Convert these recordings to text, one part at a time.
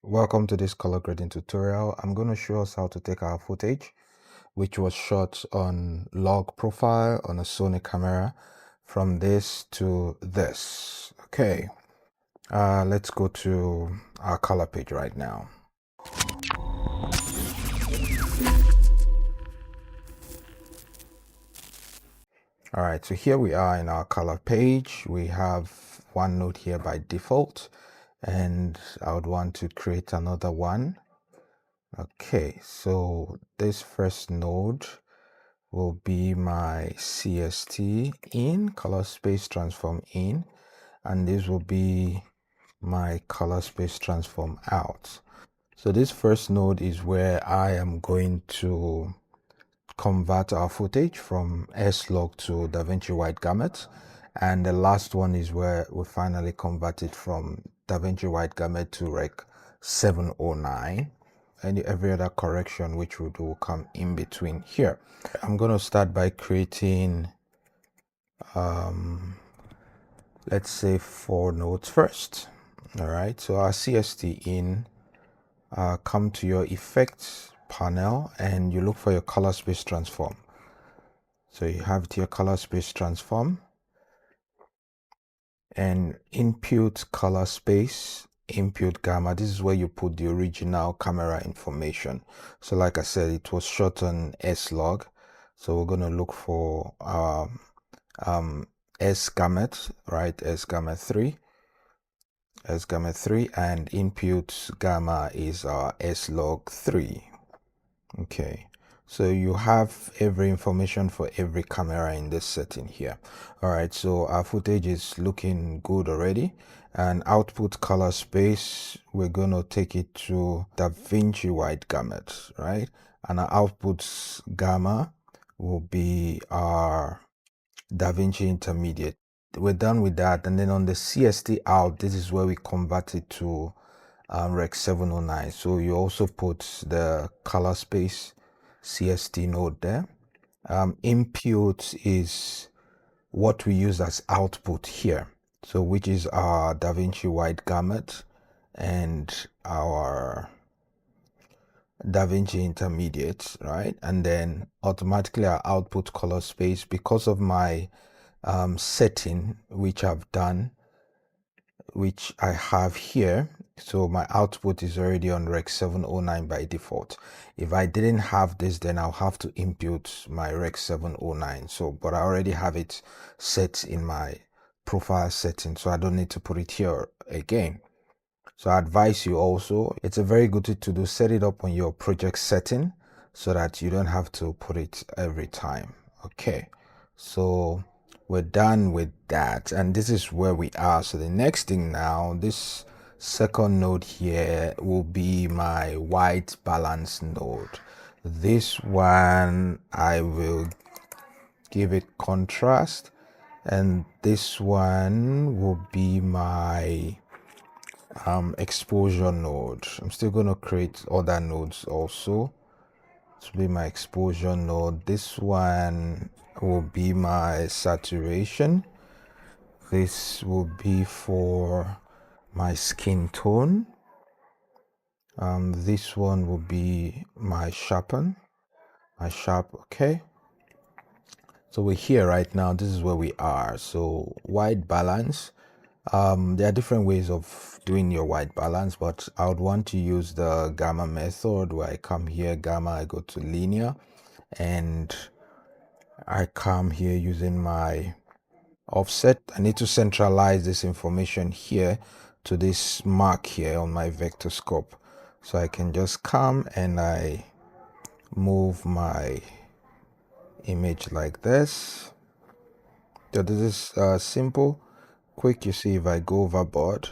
Welcome to this color grading tutorial. I'm going to show us how to take our footage, which was shot on log profile on a Sony camera, from this to this. Okay, let's go to our color page right now. All right, so here we are in our color page. We have one node here by default, and I would want to create another one. Okay, so this first node will be my CST in, color space transform in, and this will be my color space transform out. So this first node is where I am going to convert our footage from S-Log to DaVinci Wide Gamut, and the last one is where we finally convert it from DaVinci Wide Gamut to Rec 709. And every other correction which we do will come in between here. I'm going to start by creating let's say 4 nodes first. All right, so our CST in, come to your effects panel and you look for your color space transform. So you have your color space transform and input color space, input gamma. This is where you put the original camera information. So like I said, it was shot on S-Log, so we're going to look for S gamut, right? S gamut 3, and input gamma is our S-Log 3. Okay, so you have every information for every camera in this setting here. All right, so our footage is looking good already. And output color space, we're going to take it to DaVinci Wide Gamut, right? And our output gamma will be our DaVinci Intermediate. We're done with that. And then on the CST out, this is where we convert it to Rec 709. So you also put the color space CST node there. Input is what we use as output here, so which is our DaVinci Wide Gamut and our DaVinci Intermediate, right? And then automatically our output color space, because of my setting which I've done, which I have here, so my output is already on Rec 709 by default. If I didn't have this, then I'll have to input my Rec 709. So, but I already have it set in my profile setting, so I don't need to put it here again. So I advise you also, it's a very good thing to do, set it up on your project setting so that you don't have to put it every time. Okay, so we're done with that, and this is where we are. So the next thing now, this second node here will be my white balance node. This one I will give it contrast, and this one will be my exposure node. I'm still going to create other nodes also to be my exposure node. This one will be my saturation. This will be for my skin tone. This one will be my sharpen, okay. So we're here right now. This is where we are. So white balance, there are different ways of doing your white balance, but I would want to use the gamma method, where I come here, gamma, I go to linear, and I come here using my offset. I need to centralize this information here to this mark here on my vector scope. So I can just come and I move my image like this. So this is simple, quick. You see, if I go overboard,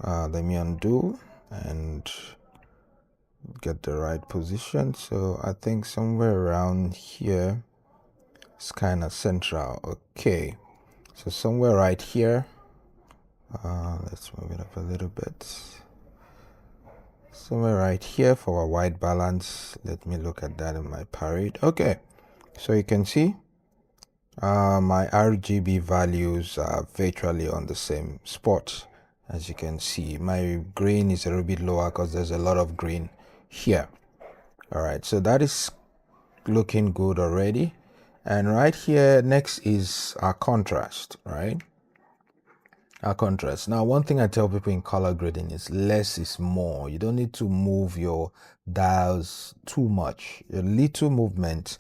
let me undo and get the right position. So I think somewhere around here is kind of central. Okay, so somewhere right here, let's move it up a little bit. Somewhere right here for a white balance. Let me look at that in my parade. Okay, so you can see my RGB values are virtually on the same spot, As you can see, my grain is a little bit lower because there's a lot of grain here. All right, so that is looking good already. And right here next is our contrast, right? Our contrast. Now, one thing I tell people in color grading is less is more. You don't need to move your dials too much. A little movement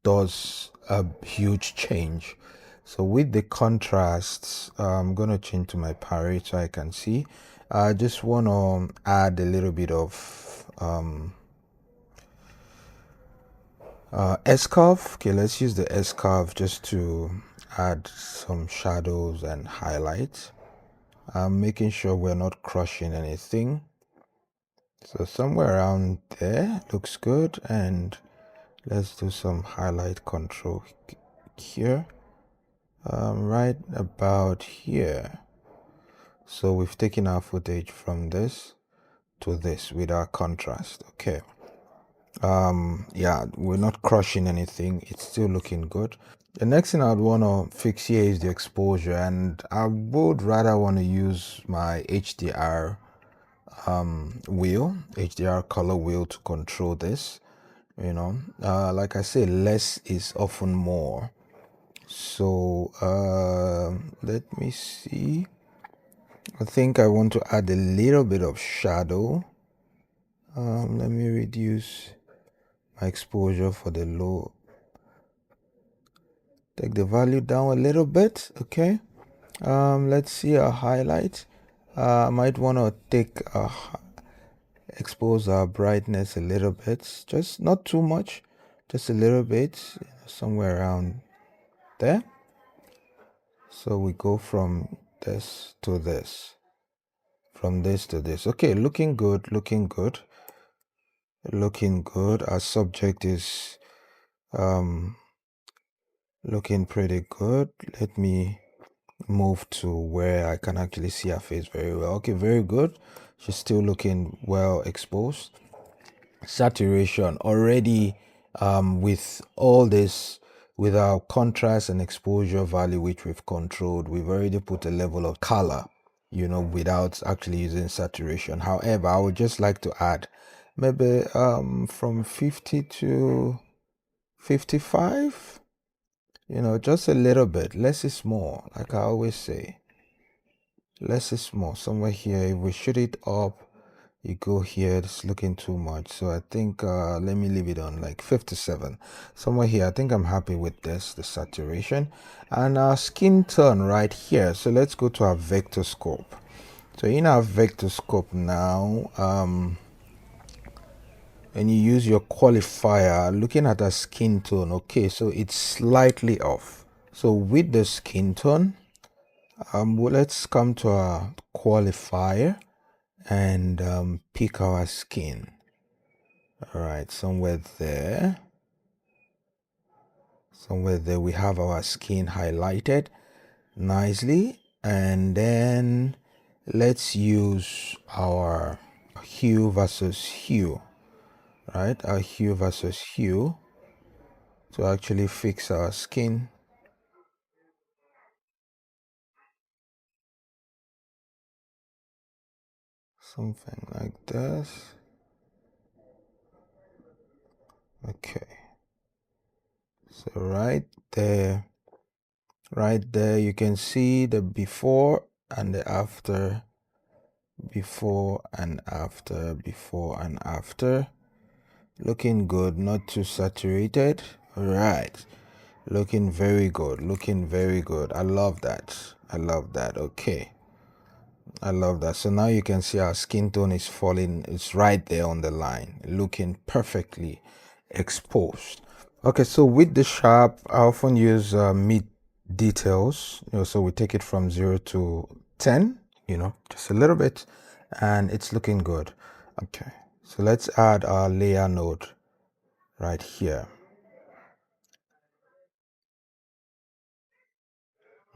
does a huge change. So with the contrasts, I'm going to change to my palette so I can see. I just want to add a little bit of S-curve. Okay, let's use the S-curve just to add some shadows and highlights. I'm making sure we're not crushing anything. So somewhere around there looks good, and let's do some highlight control here, right about here. So we've taken our footage from this to this with our contrast. Okay. Yeah, we're not crushing anything. It's still looking good. The next thing I'd want to fix here is the exposure, and I would rather want to use my HDR HDR color wheel to control this. You know, like I say, less is often more. So let me see. I think I want to add a little bit of shadow. Let me reduce my exposure for the low. Take the value down a little bit. Okay. Let's see a highlight. I might want to expose our brightness a little bit, just not too much, just a little bit, somewhere around there. So we go from this to this, from this to this. Okay, looking good, looking good, looking good. Our subject is looking pretty good. Let me move to where I can actually see her face very well. Okay, very good. She's still looking well exposed. Saturation already, with all this, with our contrast and exposure value which we've controlled, we've already put a level of color, you know, without actually using saturation. However, I would just like to add maybe from 50 to 55, you know, just a little bit. Less is more, like I always say. Less is more. Somewhere here, if we shoot it up, you go here, it's looking too much. So I think let me leave it on like 57. Somewhere here, I think I'm happy with this, the saturation. And our skin tone right here. So let's go to our vector scope. So in our vector scope now, and you use your qualifier, looking at our skin tone, okay, so it's slightly off. So with the skin tone, well, let's come to our qualifier and pick our skin. All right, somewhere there we have our skin highlighted nicely, and then let's use our hue versus hue, right? Our hue versus hue to actually fix our skin. Something like this. Okay, so right there you can see the before and the after, before and after, before and after. Looking good, not too saturated. All right, looking very good, looking very good. I love that, I love that. Okay, I love that. So now you can see our skin tone is falling, it's right there on the line, looking perfectly exposed. Okay, so with the sharp, I often use mid details, you know, so we take it from 0 to 10, you know, just a little bit, and it's looking good. Okay, so let's add our layer node right here.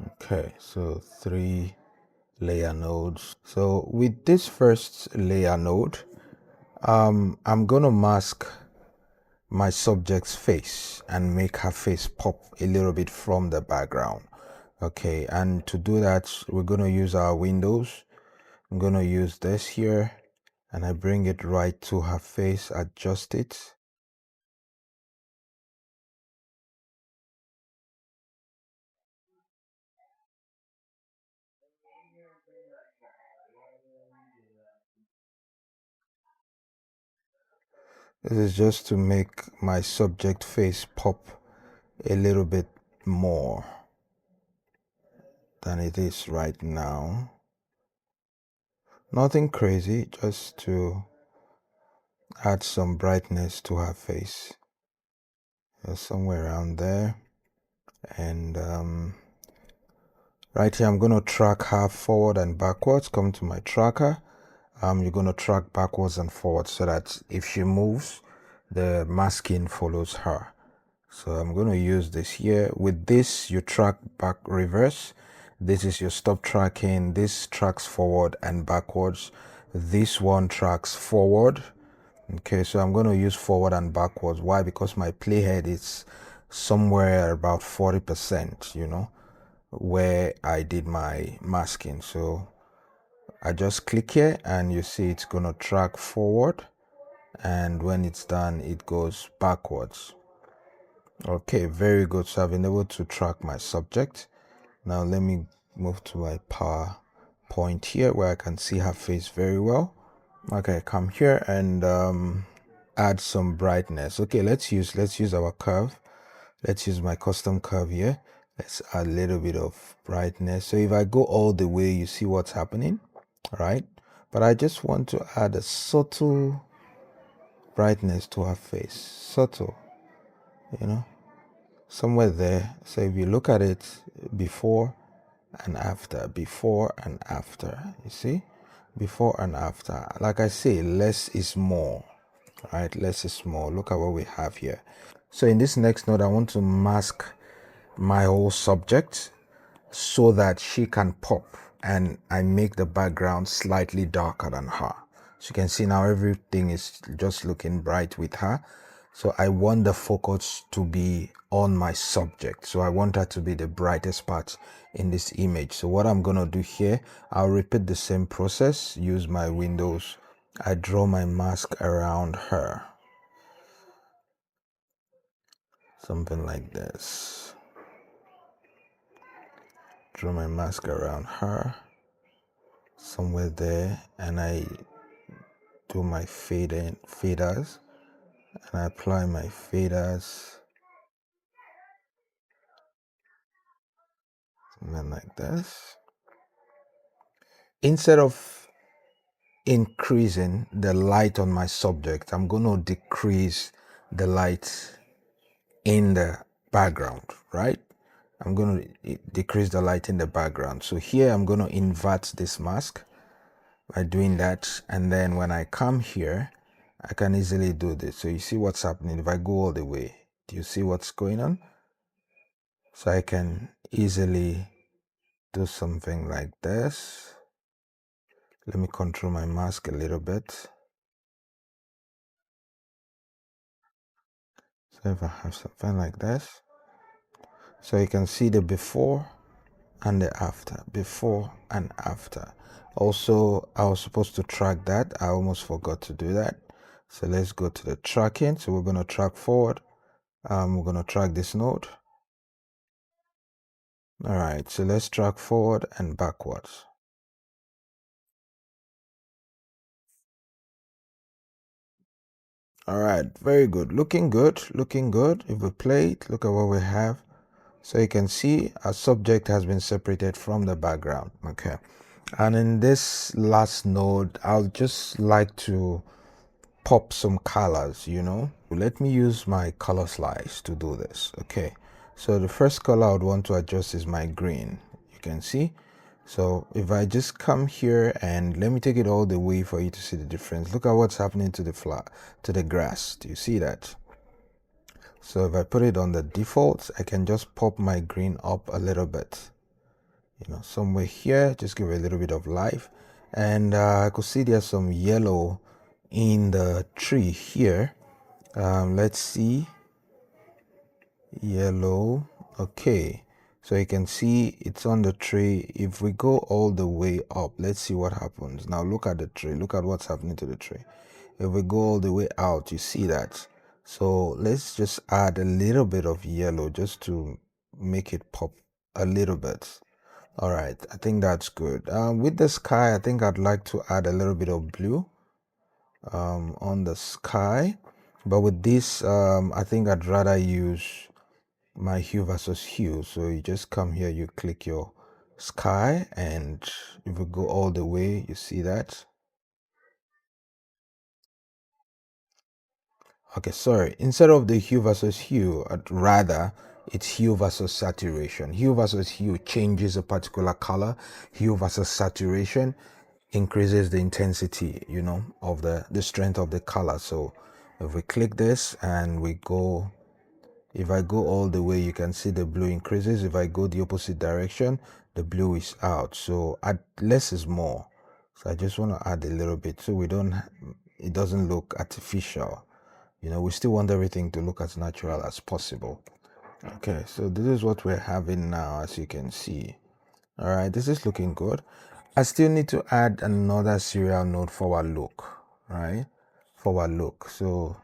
Okay, so 3 layer nodes. So with this first layer node, I'm gonna mask my subject's face and make her face pop a little bit from the background. Okay, and to do that, we're gonna use our windows. I'm gonna use this here, and I bring it right to her face, adjust it. This is just to make my subject face pop a little bit more than it is right now. Nothing crazy, just to add some brightness to her face. Somewhere around there. And right here, I'm going to track her forward and backwards. Come to my tracker. You're going to track backwards and forwards so that if she moves, the masking follows her. So I'm going to use this here. With this, you track back reverse. This is your stop tracking. This tracks forward and backwards. This one tracks forward. Okay, so I'm going to use forward and backwards. Why? Because my playhead is somewhere about 40%, you know, where I did my masking. So I just click here and you see it's going to track forward, and when it's done it goes backwards. Okay, very good. So I've been able to track my subject. Now let me move to my PowerPoint here where I can see her face very well. Okay, come here and add some brightness. Okay, let's use our curve. Let's use my custom curve here. Let's add a little bit of brightness. So if I go all the way, you see what's happening, right? But I just want to add a subtle brightness to her face. Subtle, you know, somewhere there. So if you look at it before and after, before and after, you see, before and after. Like I say, less is more, right? Less is more. Look at what we have here. So in this next node, I want to mask my whole subject so that she can pop, and I make the background slightly darker than her. So you can see now everything is just looking bright with her. So I want the focus to be on my subject. So I want her to be the brightest part in this image. So what I'm going to do here, I'll repeat the same process, use my windows. I draw my mask around her. Something like this. Draw my mask around her. Somewhere there, and I do my faders, and I apply my faders, something like this. Instead of increasing the light on my subject, I'm going to decrease the light in the background, right? I'm going to decrease the light in the background. So here I'm going to invert this mask by doing that, and then when I come here, I can easily do this. So you see what's happening. If I go all the way, do you see what's going on? So I can easily do something like this. Let me control my mask a little bit. So if I have something like this, so you can see the before and the after, before and after. Also, I was supposed to track that. I almost forgot to do that. So let's go to the tracking. So we're going to track forward. We're going to track this node. All right, so let's track forward and backwards. All right, very good. Looking good, looking good. If we play it, look at what we have. So you can see our subject has been separated from the background. Okay. And in this last node, I'll just like to pop some colors, you know. Let me use my color slice to do this. Okay. So the first color I would want to adjust is my green. You can see. So if I just come here and let me take it all the way for you to see the difference. Look at what's happening to the to the grass. Do you see that? So if I put it on the default, I can just pop my green up a little bit, you know, somewhere here, just give it a little bit of life. And I could see there's some yellow in the tree here. Let's see, yellow. Okay, So you can see it's on the tray. If we go all the way up, let's see what happens. Now look at the tray. Look at what's happening to the tray. If we go all the way out, you see that. So let's just add a little bit of yellow just to make it pop a little bit. All right, I think that's good. With the sky, I think I'd like to add a little bit of blue on the sky. But with this, I think I'd rather use my hue versus hue. So you just come here, you click your sky, and if we go all the way, you see that. Okay, sorry. Instead of the hue versus hue, I'd rather it's hue versus saturation. Hue versus hue changes a particular color. Hue versus saturation increases the intensity, of the strength of the color. So if we click this and we go, if I go all the way, you can see the blue increases. If I go the opposite direction, the blue is out. So add less is more. So I just want to add a little bit so it doesn't look artificial. We still want everything to look as natural as possible. Okay, so this is what we're having now, as you can see. All right, this is looking good. I still need to add another serial node for our look, right? For our look. So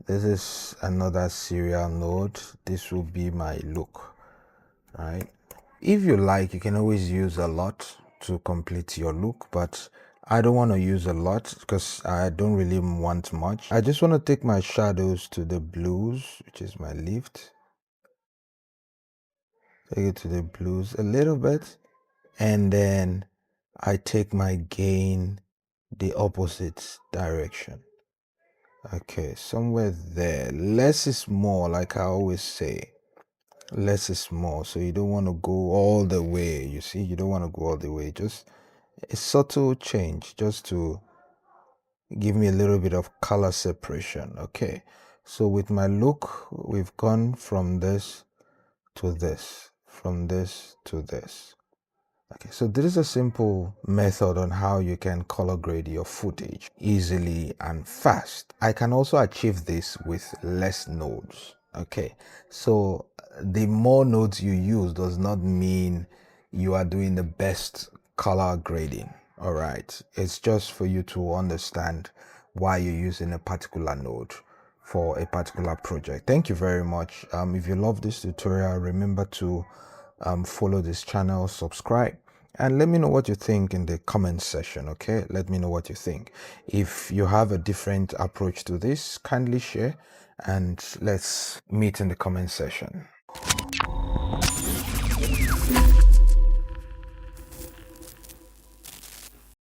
this is another serial node. This will be my look, right? If you like, you can always use a lot to complete your look, but I don't want to use a lot because I don't really want much. I just want to take my shadows to the blues, which is my lift. Take it to the blues a little bit, and then I take my gain the opposite direction. Okay, somewhere there. Less is more, like I always say. Less is more. So you don't want to go all the way. You see, you don't want to go all the way. Just a subtle change just to give me a little bit of color separation. Okay, so with my look, we've gone from this to this, from this to this. Okay, so this is a simple method on how you can color grade your footage easily and fast. I can also achieve this with less nodes. Okay, so the more nodes you use does not mean you are doing the best color grading. All right, it's just for you to understand why you're using a particular node for a particular project. Thank you very much. If you love this tutorial, remember to follow this channel, subscribe, and let me know what you think in the comment section. Okay, let me know what you think. If you have a different approach to this, kindly share, and let's meet in the comment section.